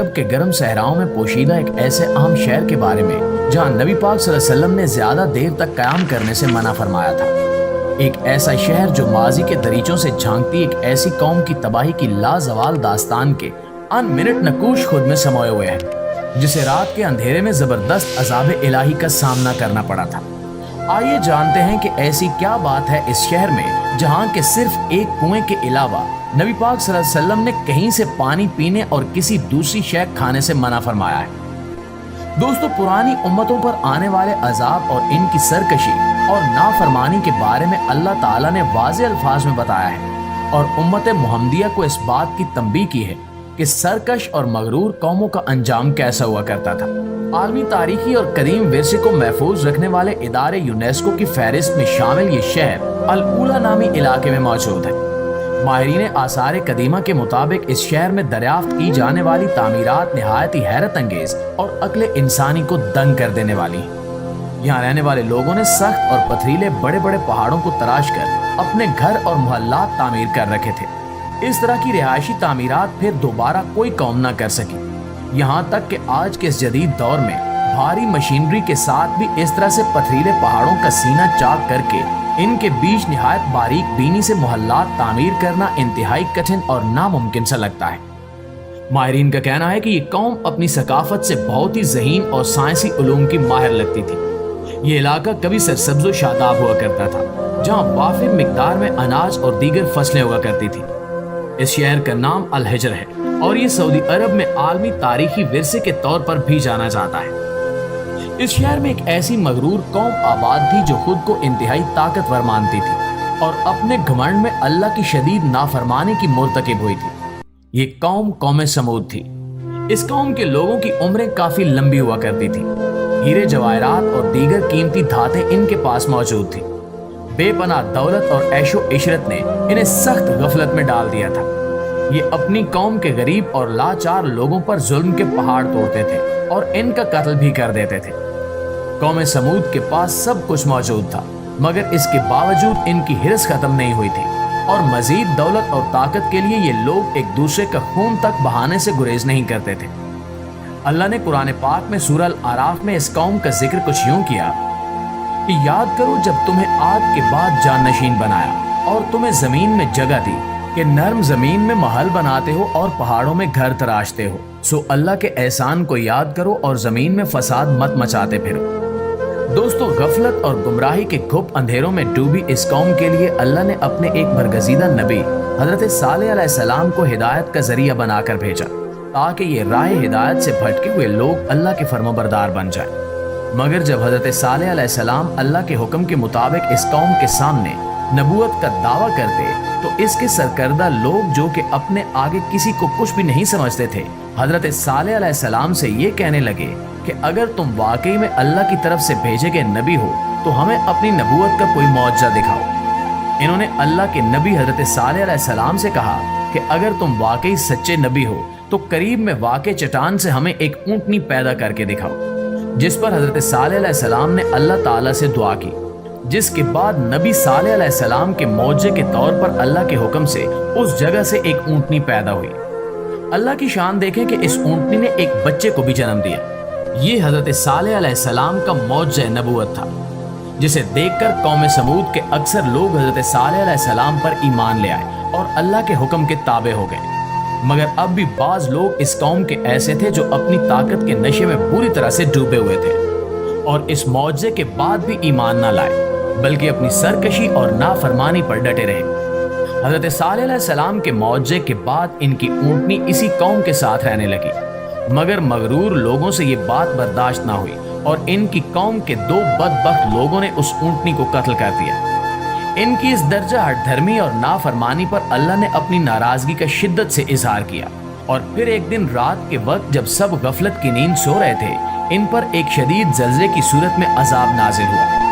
عرب کے گرم صحراؤں میں پوشیدہ ایک ایسے اہم شہر کے بارے میں جہاں نبی پاک صلی اللہ علیہ وسلم نے زیادہ دیر تک قیام کرنے سے منع فرمایا تھا۔ ایک ایسا شہر جو ماضی کے دریچوں سے جھانکتی ایک ایسی قوم کی تباہی کی لازوال داستان کے ان منٹ نقوش خود میں سموئے ہوئے ہیں، جسے رات کے اندھیرے میں زبردست عذاب الہی کا سامنا کرنا پڑا تھا۔ آئیے جانتے ہیں کہ ایسی کیا بات ہے اس شہر میں جہاں کے صرف ایک کنویں کے علاوہ نبی پاک صلی اللہ علیہ وسلم نے کہیں سے پانی پینے اور کسی دوسری شے کھانے سے منع فرمایا ہے۔ دوستو، پرانی امتوں پر آنے والے عذاب اور ان کی سرکشی اور نافرمانی کے بارے میں اللہ تعالیٰ نے واضح الفاظ میں بتایا ہے اور امت محمدیہ کو اس بات کی تنبیہ کی ہے کہ سرکش اور مغرور قوموں کا انجام کیسا ہوا کرتا تھا۔ عالمی تاریخی اور قدیم ورثے کو محفوظ رکھنے والے ادارے یونیسکو کی فہرست میں شامل یہ شہر الاولیٰ نامی علاقے میں موجود ہے۔ ماہرین آثار قدیمہ کے مطابق اس شہر میں دریافت کی جانے والی تعمیرات نہایت ہی حیرت انگیز اور عقل انسانی کو دنگ کر دینے والی ہیں۔ یہاں رہنے والے لوگوں نے سخت اور پتھریلے بڑے بڑے پہاڑوں کو تراش کر اپنے گھر اور محلات تعمیر کر رکھے تھے۔ اس طرح کی رہائشی تعمیرات پھر دوبارہ کوئی قوم نہ کر سکی، یہاں تک کہ آج کے اس جدید دور میں بھاری مشینری کے ساتھ بھی اس طرح سے پتھریلے پہاڑوں کا سینہ چاک کر کے ان کے بیچ نہایت باریک بینی سے محلات تعمیر کرنا انتہائی کٹھن اور ناممکن سا لگتا ہے۔ ماہرین کا کہنا ہے کہ یہ قوم اپنی ثقافت سے بہت ہی ذہین اور سائنسی علوم کی ماہر لگتی تھی۔ یہ علاقہ کبھی سرسبز و شاداب ہوا کرتا تھا، جہاں وافر مقدار میں اناج اور دیگر فصلیں ہوا کرتی تھی۔ اس شہر کا نام الحجر ہے اور یہ سعودی عرب میں عالمی تاریخی ورثے کے طور پر بھی جانا جاتا ہے۔ اس شہر میں ایک ایسی مغرور قوم آباد تھی جو خود کو انتہائی طاقتور مانتی تھی اور اپنے گھمنڈ میں اللہ کی شدید نافرمانی کی مرتکب ہوئی تھی۔ یہ قوم سمود تھی۔ اس قوم کے لوگوں کی عمریں کافی لمبی ہوا کرتی تھی۔ ہیرے جواہرات اور دیگر قیمتی دھاتیں ان کے پاس موجود تھیں۔ بے پناہ دولت اور عیش و عشرت نے انہیں سخت غفلت میں ڈال دیا تھا۔ یہ اپنی قوم کے غریب اور لاچار لوگوں پر ظلم کے پہاڑ توڑتے تھے اور ان کا قتل بھی کر دیتے تھے۔ قوم سمود کے پاس سب کچھ موجود تھا، مگر اس کے باوجود ان کی ہرس ختم نہیں ہوئی تھی اور مزید دولت اور طاقت کے لیے یہ لوگ ایک دوسرے کا خون تک بہانے سے گریز نہیں کرتے تھے۔ اللہ نے قرآن پاک میں سورہ الاعراف میں اس قوم کا ذکر کچھ یوں کیا کہ یاد کرو جب تمہیں آگ کے بعد جان نشین بنایا اور تمہیں زمین میں جگہ دی کہ نرم زمین میں محل بناتے ہو اور پہاڑوں میں گھر تراشتے ہو، سو اللہ کے احسان کو یاد کرو اور زمین میں فساد مت مچاتے پھرو۔ دوستو، غفلت اور گمراہی کے گھپ اندھیروں میں ڈوبی اس قوم کے لیے اللہ نے اپنے ایک برگزیدہ نبی حضرت صالح علیہ السلام کو ہدایت کا ذریعہ بنا کر بھیجا تاکہ یہ راہ ہدایت سے بھٹکے ہوئے لوگ اللہ کے فرمانبردار بن جائیں۔ مگر جب حضرت صالح علیہ السلام اللہ کے حکم کے مطابق اس قوم کے سامنے نبوت کا دعویٰ کرتے تو اس کے سرکردہ لوگ جو کہ اپنے آگے کسی کو کچھ بھی نہیں سمجھتے تھے، حضرت صالح علیہ السلام سے یہ کہنے لگے کہ اگر تم واقعی میں اللہ کی طرف سے بھیجے گئے نبی ہو تو ہمیں اپنی نبوت کا کوئی معجزہ دکھاؤ۔ انہوں نے اللہ کے نبی حضرت صالح علیہ السلام سے کہا کہ اگر تم واقعی سچے نبی ہو تو قریب میں واقع چٹان سے ہمیں ایک اونٹنی پیدا کر کے دکھاؤ، جس پر حضرت صالح علیہ السلام نے اللہ تعالیٰ سے دعا کی، جس کے بعد نبی صالح علیہ السلام کے معجزے کے طور پر اللہ کے حکم سے اس جگہ سے ایک اونٹنی پیدا ہوئی۔ اللہ کی شان دیکھیں کہ اس اونٹنی نے ایک بچے کو بھی جنم دیا۔ یہ حضرت صالح علیہ السلام کا معجزہ نبوت تھا، جسے دیکھ کر قوم سمود کے اکثر لوگ حضرت صالح علیہ السلام پر ایمان لے آئے اور اللہ کے حکم کے تابع ہو گئے۔ مگر اب بھی بعض لوگ اس قوم کے ایسے تھے جو اپنی طاقت کے نشے میں پوری طرح سے ڈوبے ہوئے تھے اور اس معجزے کے بعد بھی ایمان نہ لائے، بلکہ اپنی سرکشی اور نافرمانی پر ڈٹے رہے۔ حضرت صالح علیہ السلام کے معجزے کے بعد ان کی اونٹنی اسی قوم کے ساتھ رہنے لگی، مگر مغرور لوگوں سے یہ بات برداشت نہ ہوئی اور ان کی قوم کے دو بدبخت لوگوں نے اس اونٹنی کو قتل کر دیا۔ ان کی اس درجہ ہٹ دھرمی اور نافرمانی پر اللہ نے اپنی ناراضگی کا شدت سے اظہار کیا اور پھر ایک دن رات کے وقت جب سب غفلت کی نیند سو رہے تھے، ان پر ایک شدید زلزلے کی صورت میں عذاب نازل ہوا۔